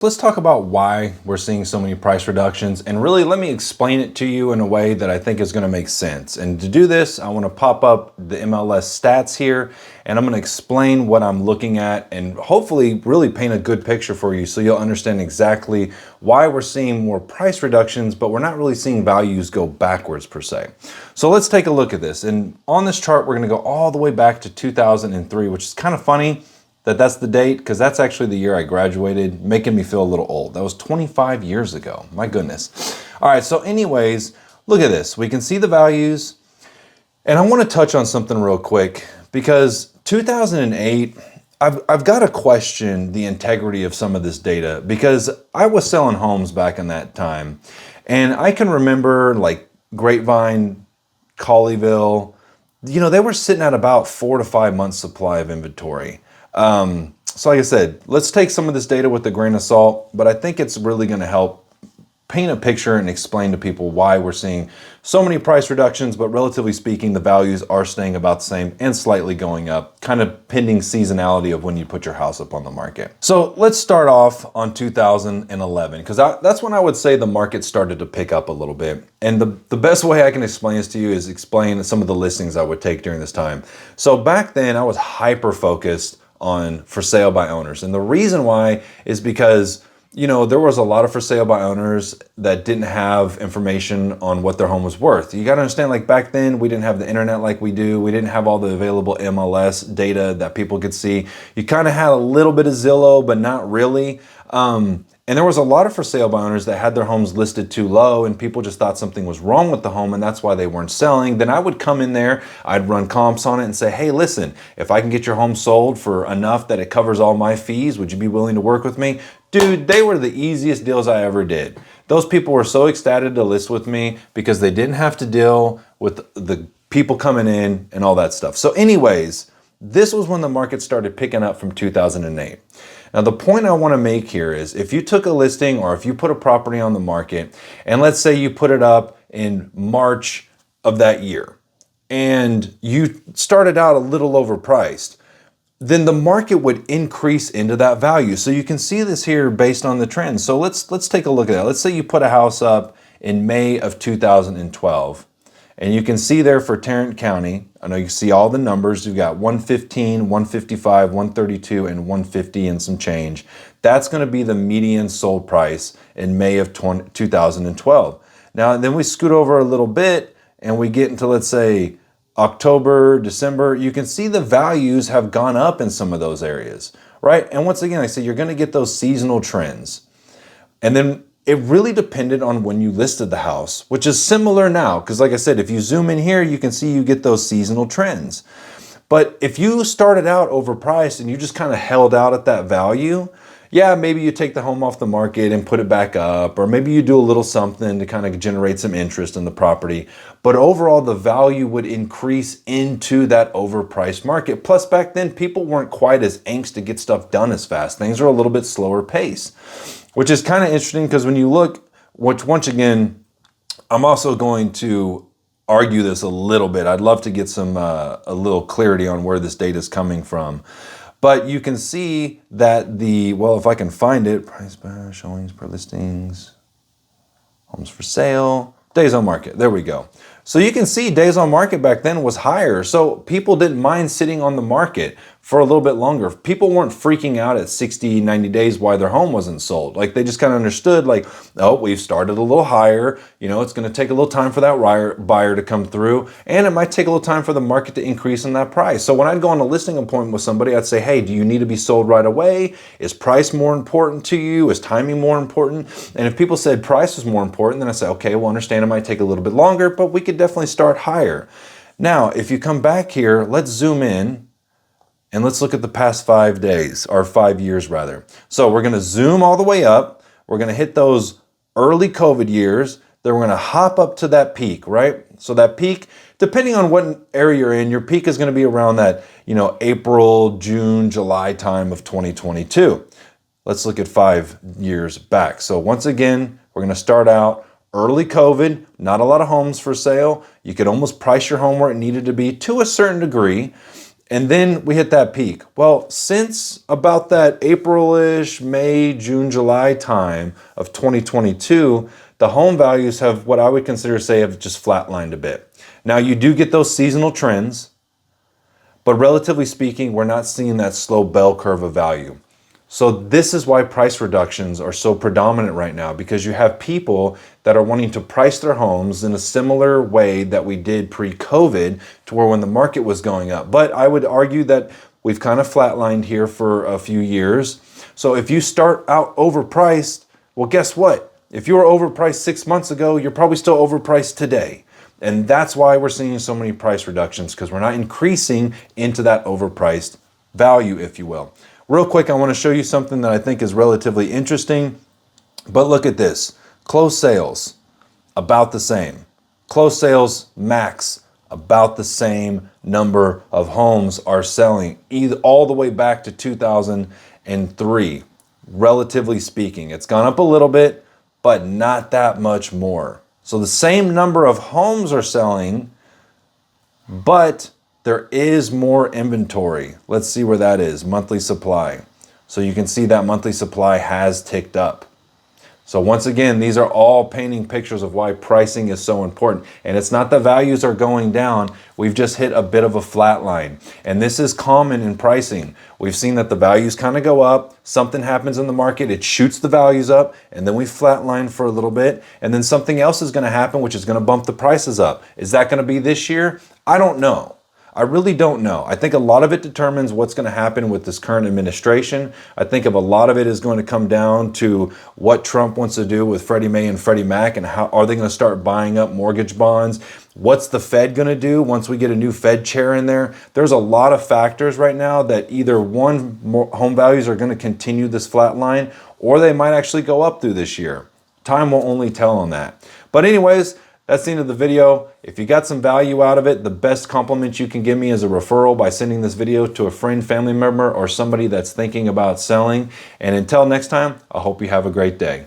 Let's talk about why we're seeing so many price reductions, and really let me explain it to you in a way that I think is going to make sense. And to do this, I want to pop up the MLS stats here, and I'm going to explain what I'm looking at and hopefully really paint a good picture for you so you'll understand exactly why we're seeing more price reductions, but we're not really seeing values go backwards per se. So let's take a look at this. And on this chart, we're going to go all the way back to 2003, which is kind of funny that's the date, because that's actually the year I graduated, making me feel a little old. That was 25 years ago. My goodness. All right, so anyways, look at this. We can see the values, and I want to touch on something real quick, because 2008, I've got to question the integrity of some of this data, because I was selling homes back in that time, and I can remember like Grapevine, Colleyville, they were sitting at about 4 to 5 months supply of inventory. So like I said, let's take some of this data with a grain of salt, but I think it's really going to help paint a picture and explain to people why we're seeing so many price reductions, but relatively speaking, the values are staying about the same and slightly going up, kind of pending seasonality of when you put your house up on the market. So let's start off on 2011, because that's when I would say the market started to pick up a little bit. And the best way I can explain this to you is explain some of the listings I would take during this time. So back then I was hyper focused on for sale by owners. And the reason why is because, there was a lot of for sale by owners that didn't have information on what their home was worth. You got to understand, like back then, we didn't have the internet like we do. We didn't have all the available MLS data that people could see. You kind of had a little bit of Zillow, but not really. And there was a lot of for sale by owners that had their homes listed too low, and people just thought something was wrong with the home, and that's why they weren't selling. Then I would come in there, I'd run comps on it and say, hey, listen, if I can get your home sold for enough that it covers all my fees, would you be willing to work with me? Dude, they were the easiest deals I ever did. Those people were so ecstatic to list with me because they didn't have to deal with the people coming in and all that stuff. So anyways, this was when the market started picking up from 2008. Now, the point I want to make here is if you took a listing or if you put a property on the market, and let's say you put it up in March of that year, and you started out a little overpriced, then the market would increase into that value. So you can see this here based on the trends. So let's take a look at that. Let's say you put a house up in May of 2012. And you can see there for Tarrant County, I know you can see all the numbers. You've got 115, 155, 132, and 150 and some change. That's going to be the median sold price in May of 2012. Now, then we scoot over a little bit and we get into, let's say, October, December. You can see the values have gone up in some of those areas, right? And once again, I say you're going to get those seasonal trends. And then it really depended on when you listed the house, which is similar now. Because like I said, if you zoom in here, you can see you get those seasonal trends. But if you started out overpriced and you just kind of held out at that value, yeah, maybe you take the home off the market and put it back up, or maybe you do a little something to kind of generate some interest in the property. But overall, the value would increase into that overpriced market. Plus, back then, people weren't quite as anxious to get stuff done as fast. Things are a little bit slower pace, which is kind of interesting because when you look, which once again, I'm also going to argue this a little bit. I'd love to get some a little clarity on where this data is coming from. But you can see that if I can find it, price per showings per listings, homes for sale, days on market. There we go. So you can see days on market back then was higher. So people didn't mind sitting on the market for a little bit longer. People weren't freaking out at 60, 90 days why their home wasn't sold. Like they just kind of understood like, oh, we've started a little higher. It's going to take a little time for that buyer to come through. And it might take a little time for the market to increase in that price. So when I'd go on a listing appointment with somebody, I'd say, hey, do you need to be sold right away? Is price more important to you? Is timing more important? And if people said price was more important, then I say, okay, well, understand it might take a little bit longer, but we could definitely start higher. Now, if you come back here, let's zoom in and let's look at the past 5 days, or 5 years rather. So we're going to zoom all the way up. We're going to hit those early COVID years. Then we're going to hop up to that peak, right? So that peak, depending on what area you're in, your peak is going to be around that, April, June, July time of 2022. Let's look at 5 years back. So once again, we're going to start out early COVID, not a lot of homes for sale. You could almost price your home where it needed to be to a certain degree. And then we hit that peak. Well, since about that April-ish, May, June, July time of 2022, the home values have what I would consider have just flatlined a bit. Now you do get those seasonal trends, but relatively speaking, we're not seeing that slow bell curve of value. So this is why price reductions are so predominant right now, because you have people that are wanting to price their homes in a similar way that we did pre-COVID, to where when the market was going up. But I would argue that we've kind of flatlined here for a few years. So if you start out overpriced, well, guess what? If you were overpriced 6 months ago, you're probably still overpriced today. And that's why we're seeing so many price reductions, because we're not increasing into that overpriced value, if you will. Real quick, I want to show you something that I think is relatively interesting. But look at this. Closed sales, about the same. Closed sales max, about the same number of homes are selling, either all the way back to 2003, relatively speaking. It's gone up a little bit, but not that much more. So the same number of homes are selling, but there is more inventory. Let's see where that is, monthly supply. So you can see that monthly supply has ticked up. So once again, these are all painting pictures of why pricing is so important. And it's not the values are going down, we've just hit a bit of a flat line. And this is common in pricing. We've seen that the values kind of go up, something happens in the market, it shoots the values up, and then we flatline for a little bit, and then something else is gonna happen, which is gonna bump the prices up. Is that gonna be this year? I don't know. I really don't know. I think a lot of it determines what's going to happen with this current administration. I think a lot of it is going to come down to what Trump wants to do with Freddie Mae and Freddie Mac, and how are they going to start buying up mortgage bonds? What's the Fed going to do once we get a new Fed chair in there? There's a lot of factors right now that either home values are going to continue this flat line, or they might actually go up through this year. Time will only tell on that. But anyways, that's the end of the video. If you got some value out of it, the best compliment you can give me is a referral by sending this video to a friend, family member, or somebody that's thinking about selling. And until next time, I hope you have a great day.